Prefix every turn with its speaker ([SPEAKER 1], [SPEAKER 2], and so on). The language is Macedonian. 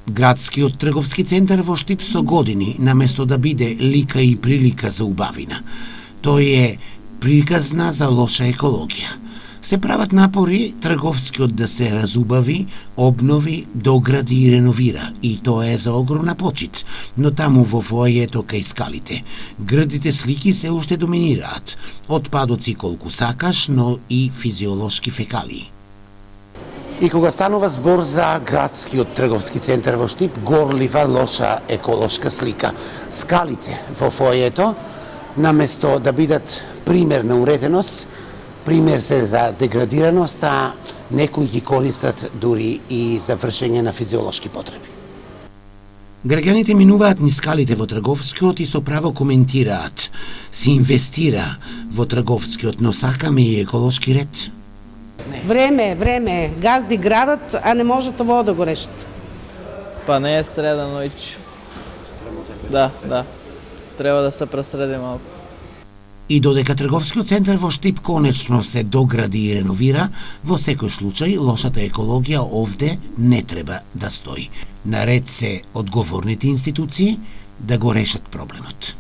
[SPEAKER 1] Градскиот трговски центар во Штип со години, наместо да биде лика и прилика за убавина, тој е приказна за лоша екологија. Се прават напори трговскиот да се разубави, обнови, догради и реновира, и тоа е за огромна почит, но таму во фоајето кај скалите, грдите слики се уште доминираат, отпадоци колку сакаш, но и физиолошки фекалии. И кога станува збор за градскиот трговски центар во Штип, горлива лоша еколошка слика. Скалите во фоајето, наместо да бидат пример на уреденост, пример се за деградираност, а некои ги користат дури и за вршење на физиолошки потреби. Граѓаните минуваат низ скалите во трговскиот и со право коментираат: се инвестира во трговскиот, но сакаме и еколошки ред.
[SPEAKER 2] Време, газди градот, а не можат ово да го решат.
[SPEAKER 3] Па не е среда ноќ. Да. Треба да се пресреди малку.
[SPEAKER 1] И додека трговскиот центар во Штип конечно се догради и реновира, во секој случај лошата екологија овде не треба да стои. Наред се одговорните институции да го решат проблемот.